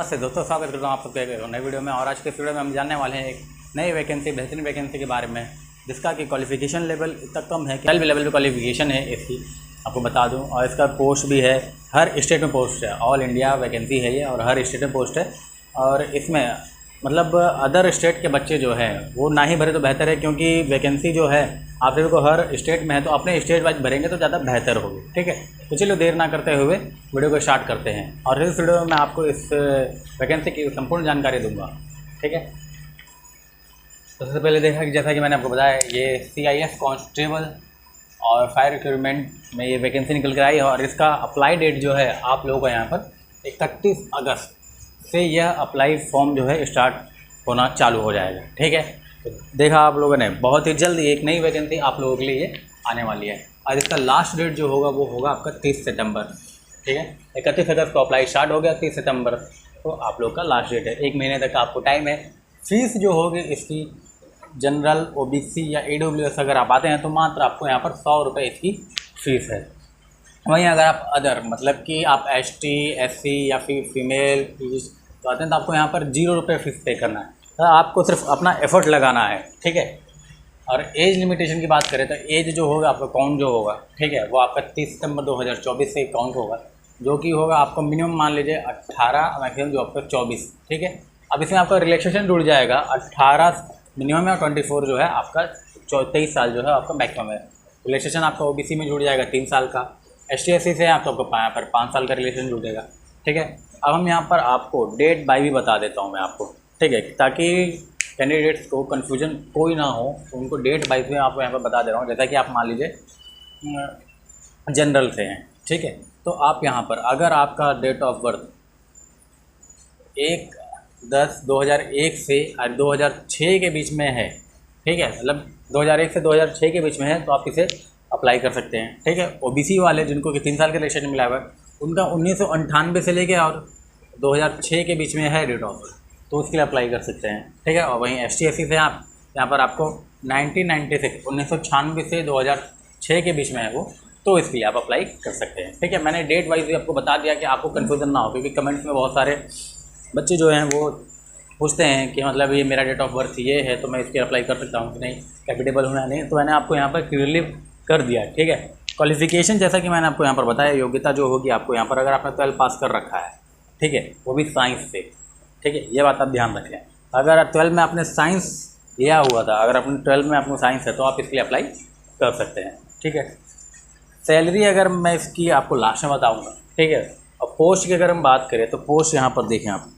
नमस्ते दोस्तों, स्वागत करता हूँ आप सबके नए वीडियो में। और आज के वीडियो में हम जानने वाले हैं एक नई वैकेंसी, बेहतरीन वैकेंसी के बारे में, जिसका कि क्वालिफिकेशन लेवल इतना कम है कि 12 लेवल पे क्वालिफिकेशन है इसकी, आपको बता दूं। और इसका पोस्ट भी है, हर स्टेट में पोस्ट है, ऑल इंडिया वैकेंसी है ये, और हर स्टेट में पोस्ट है। और इसमें मतलब अदर स्टेट के बच्चे जो हैं वो ना ही भरे तो बेहतर है, क्योंकि वैकेंसी जो है आप सभी को हर स्टेट में है, तो अपने स्टेट वाइज भरेंगे तो ज़्यादा बेहतर होगी। ठीक है, तो चलिए देर ना करते हुए वीडियो को स्टार्ट करते हैं। और इस वीडियो में मैं आपको इस वैकेंसी की संपूर्ण जानकारी दूंगा। ठीक है, तो सबसे पहले देखा कि जैसा कि मैंने आपको बताया, ये CIS कांस्टेबल और फायर रिक्रूटमेंट में ये वैकेंसी निकल कर आई है। और इसका अप्लाई डेट जो है आप लोगों का यहाँ पर 31 अगस्त से यह अप्लाई फॉर्म जो है स्टार्ट होना चालू हो जाएगा। ठीक है, तो देखा आप लोगों ने, बहुत ही जल्द एक नई वैकेंसी आप लोगों के लिए आने वाली है। और इसका लास्ट डेट जो होगा वो होगा आपका 30 सितंबर। ठीक है, 31 अगस्त को अप्लाई स्टार्ट हो गया, 30 सितंबर तो आप लोग का लास्ट डेट है। 1 महीने तक आपको टाइम है। फीस जो होगी इसकी, जनरल, OBC या AWS अगर आप आते हैं तो मात्र आपको यहाँ पर 100 रुपये इसकी फ़ीस है। वहीं अगर आप अदर मतलब कि आप ST, SC या फिर फीमेल तो आते हैं तो आपको यहाँ पर 0 रुपये फ़ीस पे करना है। तो आपको सिर्फ अपना एफर्ट लगाना है। ठीक है, और एज लिमिटेशन की बात करें तो एज जो होगा आपका काउंट जो होगा, ठीक है, वो आपका 30 सितंबर 2024 से काउंट होगा, जो कि होगा आपको मिनिमम मान लीजिए 18, मैक्सिमम जो आपका 24। ठीक है, अब इसमें आपका रिलैक्सेशन जुड़ जाएगा, 18 मिनिमम है और 24 जो है आपका 23 साल जो है आपका मैक्सिमम है। रिलैक्सेशन आपका OBC में जुड़ जाएगा 3 साल का, ST SC से आपको यहाँ पर 5 साल का रिलेशन जुड़ेगा। ठीक है, अब हम यहाँ पर आपको डेट बाई भी बता देता हूँ मैं आपको। ठीक है, ताकि कैंडिडेट्स को कन्फ्यूजन कोई ना हो, तो उनको डेट बाई में आपको यहाँ पर बता दे रहा हूँ। जैसा कि आप मान लीजिए जनरल से हैं, ठीक है, तो आप यहाँ पर अगर आपका डेट ऑफ बर्थ 1/10/2001 से 2006 के बीच में है, ठीक है, मतलब 2001 से 2006 के बीच में है, तो आप इसे अप्लाई कर सकते हैं। ठीक है, OBC वाले जिनको कि 3 साल का रिलेशन मिला हुआ है, उनका 1998 से लेके और 2006 के बीच में है डेट ऑफ बर्थ, तो उसके लिए अप्लाई कर सकते हैं। ठीक है, और वहीं ST SC से आप यहाँ पर आपको 1996 से 2006 के बीच में है वो, तो इसके लिए आप अप्लाई कर सकते हैं। ठीक है, मैंने डेट वाइज भी आपको बता दिया कि आपको कन्फ्यूजन ना हो, क्योंकि कमेंट्स में बहुत सारे बच्चे जो हैं वो पूछते हैं कि मतलब ये मेरा डेट ऑफ बर्थ ये है तो मैं इसके अप्लाई कर सकता हूँ कि नहीं, कैपिटेबल होना नहीं। तो मैंने आपको यहाँ पर क्लियरली कर दिया। ठीक है, क्वालिफिकेशन जैसा कि मैंने आपको यहाँ पर बताया, योग्यता जो होगी आपको यहाँ पर, अगर आपने 12 पास कर रखा है, ठीक है, वो भी साइंस से, ठीक है, ये बात आप ध्यान रखें। अगर 12 में आपने साइंस लिया हुआ था, अगर अपने 12 में आपको साइंस है, तो आप इसके लिए अप्लाई कर सकते हैं। ठीक है, सैलरी अगर मैं इसकी आपको लास्ट में बताऊँगा। ठीक है, और पोस्ट की अगर हम बात करें तो पोस्ट यहाँ पर देखें आप,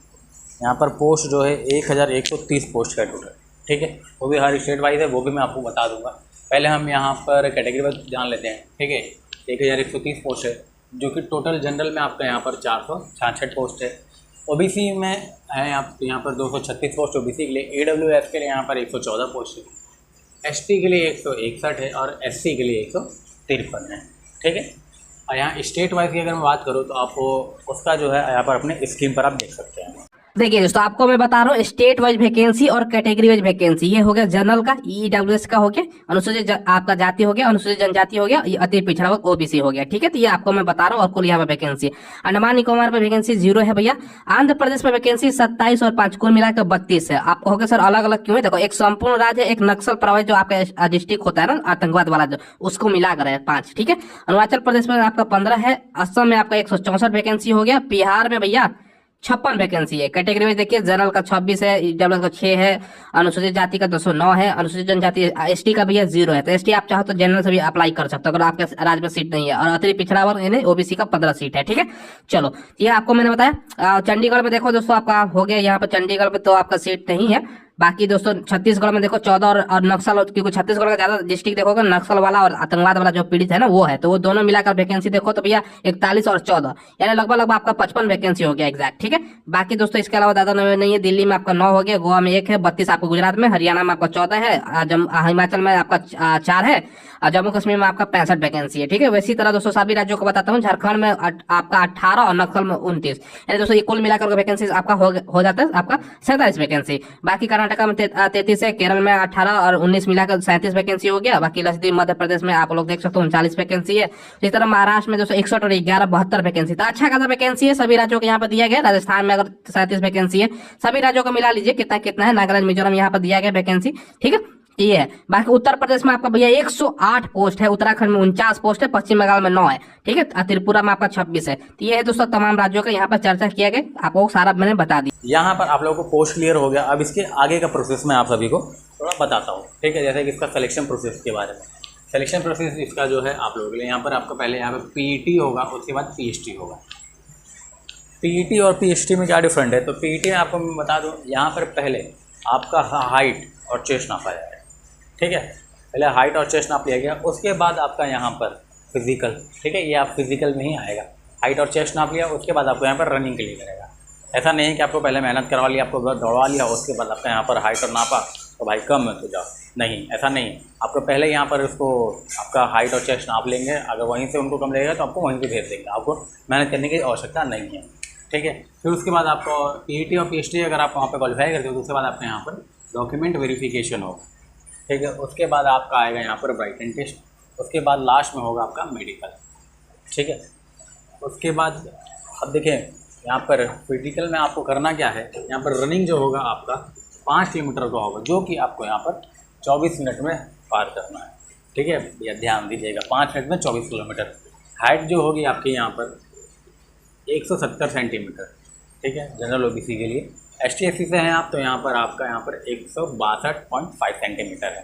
यहाँ पर पोस्ट जो है 1130 पोस्ट का टोटल। ठीक है, वो भी हर स्टेट वाइज है, वो भी मैं आपको बता दूंगा। पहले हम यहाँ पर कैटेगरी वाइज जान लेते हैं। ठीक है, 1130 पोस्ट है, जो कि टोटल जनरल में आपका यहाँ पर 466 पोस्ट है। OBC में है आप यहाँ पर 236 पोस्ट OBC के लिए, AWS के लिए यहाँ पर 114 पोस्ट है, ST के लिए 161 है और SC के लिए 153 है। ठीक है, और यहाँ स्टेट वाइज की अगर मैं बात करूँ तो आपको उसका जो है यहाँ पर अपने स्क्रीन पर आप देख सकते हैं। देखिए दोस्तों, आपको मैं बता रहा हूँ स्टेट वाइज वैकेंसी और कैटेगरी वाइज वैकेंसी। ये हो गया जनरल का, EWS का हो गया, अनुसूचित आपका जाति हो गया, अनुसूचित जनजाति हो गया, अति पिछड़ा वर्ग OBC हो गया। ठीक है, तो ये आपको मैं बता रहा हूँ। और कुल यहाँ पर वैकेंसी अंडमान निकोबार पर वैकेंसी 0 है भैया। आंध्र प्रदेश में वैकेंसी 27 और 5 कुल मिलाकर 32 है। आपको हो गया सर अलग अलग क्यों है? देखो, एक संपूर्ण राज्य है, एक नक्सल प्रभावित जो आपका डिस्ट्रिक्ट होता है ना, आतंकवाद वाला, जो उसको मिलाकर है 5। ठीक है, अरुणाचल प्रदेश में आपका 15 है, असम में आपका 164 वैकेंसी हो गया, बिहार में भैया 56 वैकेंसी है। कैटेगरी में देखिए, जनरल का 26 है, EWS का 6 है, अनुसूचित जाति का 209 है, अनुसूचित जनजाति ST का भैया 0 है। तो ST आप चाहो तो जनरल से भी अप्लाई कर सकते हो अगर आपके राज्य में सीट नहीं है। और अतिरिक्त पिछड़ा वर्ग यानी OBC का 15 सीट है। ठीक है, चलो ये आपको मैंने बताया। चंडीगढ़ में देखो दोस्तों, आपका हो गया यहाँ पर चंडीगढ़ में तो आपका सीट नहीं है। बाकी दोस्तों छत्तीसगढ़ में देखो 14 और नक्सल, क्योंकि छत्तीसगढ़ का ज्यादा डिस्ट्रिक्ट देखोगे नक्सल वाला और आतंकवाद वाला जो पीड़ित है ना वो है, तो वो दोनों मिलाकर वैकेंसी देखो तो भैया 41 और 14 यानी लगभग आपका 55 वैकेंसी हो गया एग्जैक्ट। ठीक है, बाकी दोस्तों इसके अलावा ज्यादा नहीं है। दिल्ली में आपका 9 हो गया, गोवा में 1 है, 32 आपको गुजरात में, हरियाणा में आपका 14 है, हिमाचल में आपका 4 है, और जम्मू कश्मीर में आपका 65 वैकेंसी है। ठीक है, वैसी तरह दोस्तों सभी राज्यों को बताता हूँ। झारखंड में आपका 18 और नक्सल में 29, यानी दोस्तों ये कुल मिलाकर वैकेंसी आपका हो जाता है आपका 47 वैकेंसी। बाकी कर्नाटका में 33 है, केरल में 18 और 19 मिलाकर 37 वैकेंसी हो गया। बाकी लक्षद्वीप मध्य प्रदेश में आप लोग देख सकते हो 39 वैकेंसी है। इस तरह महाराष्ट्र में जो 61 और 11 72 वैकेंसी था। अच्छा खासा वैकेंसी है, सभी राज्यों को यहाँ पर दिया गया। राजस्थान में अगर 37 वैकेंसी है, सभी राज्यों को मिला लीजिए कितना कितना है। नागालैंड मिजोरम यहाँ पर दिया गया वैकेंसी, ठीक है ये है। बाकी उत्तर प्रदेश में आपका भैया 108 पोस्ट है, उत्तराखंड में 49 पोस्ट है, पश्चिम बंगाल में 9 है, ठीक है, त्रिपुरा में आपका 26 है। तो ये है दोस्तों तमाम राज्यों का यहाँ पर चर्चा किया गया, आपको सारा मैंने बता दिया। यहाँ पर आप लोगों को पोस्ट क्लियर हो गया। अब इसके आगे का प्रोसेस मैं आप सभी को थोड़ा बताता हूँ, ठीक है। जैसे कि इसका सिलेक्शन प्रोसेस के बारे में, सिलेक्शन प्रोसेस इसका जो है आप लोगों के लिए यहाँ पर आपका पहले यहाँ पर पीईटी होगा, उसके बाद पीएचडी होगा। पीईटी और पीएचडी में क्या डिफरेंट है, तो पीईटी में आपको मैं बता दूँ, यहाँ पर पहले आपका हाइट और चेस्ट नापा जाएगा, ठीक है। पहले हाइट और चेस्ट नाप लिया गया, उसके बाद आपका यहाँ पर फिजिकल, ठीक है, ये आप फिजिकल में ही आएगा। हाइट और चेस्ट नाप लिया, उसके बाद आपको यहाँ पर रनिंग के लिए करेगा। ऐसा नहीं है कि आपको पहले मेहनत करवा लिया, आपको दौड़वा लिया, उसके बाद आपका यहाँ पर हाइट और नापा तो भाई कम है तो जाओ, नहीं ऐसा नहीं है। आपको पहले यहाँ पर उसको आपका हाइट और चेस्ट नाप लेंगे, अगर वहीं से उनको कम लगेगा तो आपको वहीं से भेज देंगे, आपको मेहनत करने की आवश्यकता नहीं है, ठीक है। फिर उसके बाद आपको पीईटी और पीएचडी अगर आप वहाँ पर क्वालिफाई करते हो तो उसके बाद आपका यहाँ पर डॉक्यूमेंट वेरिफिकेशन होगा, ठीक है। उसके बाद आपका आएगा यहाँ पर राइटिंग टेस्ट, उसके बाद लास्ट में होगा आपका मेडिकल, ठीक है। उसके बाद अब देखें यहाँ पर फिजिकल में आपको करना क्या है, यहाँ पर रनिंग जो होगा आपका 5 किलोमीटर का होगा, जो कि आपको यहाँ पर 24 मिनट में पार करना है, ठीक है भैया ध्यान दीजिएगा, 5 मिनट में 24 किलोमीटर। हाइट जो होगी आपकी यहाँ पर 170 सेंटीमीटर, ठीक है, जनरल ओबीसी के लिए। ST SC से हैं आप तो यहाँ पर आपका यहाँ पर 162.5 सेंटीमीटर है,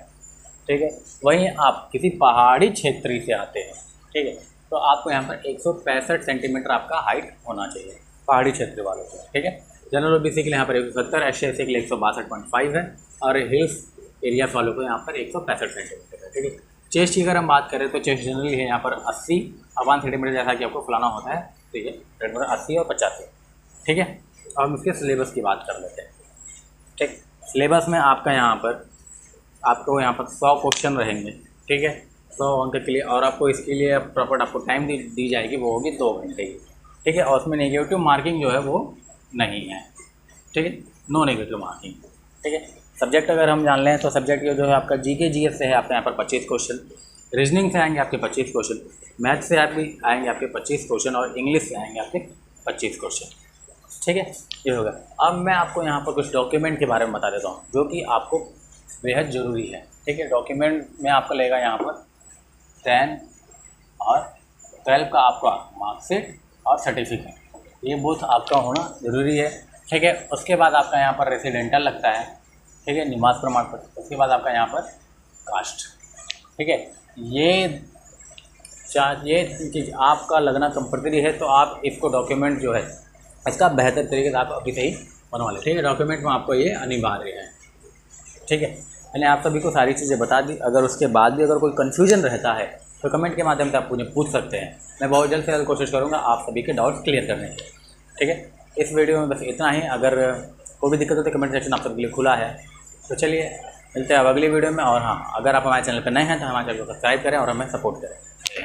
ठीक है। वहीं आप किसी पहाड़ी क्षेत्र से आते हैं, ठीक है, तो आपको यहाँ पर 165 सेंटीमीटर आपका हाइट होना चाहिए पहाड़ी क्षेत्र वालों को, ठीक है। जनरल ओबीसी के लिए यहाँ पर 170, ST SC के लिए 162.5 है, और हिल्स एरियाज वालों को यहाँ पर 165 सेंटीमीटर है, ठीक है। चेस्ट की अगर हम बात करें तो चेस्ट जनरली है यहाँ पर 80 सेंटीमीटर, जैसा कि आपको फुलाना होता है, ठीक है, 80 और 85, ठीक है। अब हम इसके सिलेबस की बात कर लेते हैं, ठीक। सिलेबस में आपका यहाँ पर आपको यहाँ पर 100 क्वेश्चन रहेंगे, ठीक है, 100 अंक के लिए, और आपको इसके लिए प्रॉपर आपको टाइम दी जाएगी, वो होगी 2 घंटे की, ठीक है। और उसमें नेगेटिव मार्किंग जो है वो नहीं है, ठीक है, नो नेगेटिव मार्किंग, ठीक है। सब्जेक्ट अगर हम जान लें तो सब्जेक्ट जो है आपका GK GS से है आपका यहाँ पर 25 क्वेश्चन, रीजनिंग से आएंगे आपके 25 क्वेश्चन, मैथ से आएंगे आपके 25 क्वेश्चन, और इंग्लिश से आएंगे आपके 25 क्वेश्चन, ठीक है, ये होगा। अब मैं आपको यहाँ पर कुछ डॉक्यूमेंट के बारे में बता देता हूँ जो कि आपको बेहद ज़रूरी है, ठीक है। डॉक्यूमेंट में आपको लगेगा यहाँ पर 10 और 12 का आपका मार्कशीट और सर्टिफिकेट, ये बोथ आपका होना ज़रूरी है, ठीक है। उसके बाद आपका यहाँ पर रेसिडेंटल लगता है, ठीक है, निवास प्रमाण पत्र। उसके बाद आपका यहाँ पर कास्ट, ठीक है, ये चीज़ आपका लगना कंपल्सरी है, तो आप इसको डॉक्यूमेंट जो है इसका बेहतर तरीके से आप अभी से ही बनवा लें, ठीक है। डॉक्यूमेंट में आपको ये अनिवार्य है, ठीक है। मैंने आप सभी को सारी चीज़ें बता दी। अगर उसके बाद भी अगर कोई कन्फ्यूजन रहता है तो कमेंट के माध्यम से आप मुझे पूछ सकते हैं, मैं बहुत जल्द से जल्द कोशिश करूँगा आप सभी के डाउट्स क्लियर करने की, ठीक है। इस वीडियो में बस इतना ही। अगर कोई भी दिक्कत हो तो कमेंट सेक्शन आप सबके लिए खुला है। तो चलिए मिलते हैं अब अगली वीडियो में। और हाँ, अगर आप हमारे चैनल पर नए हैं तो हमारे चैनल को सब्सक्राइब करें और हमें सपोर्ट करें।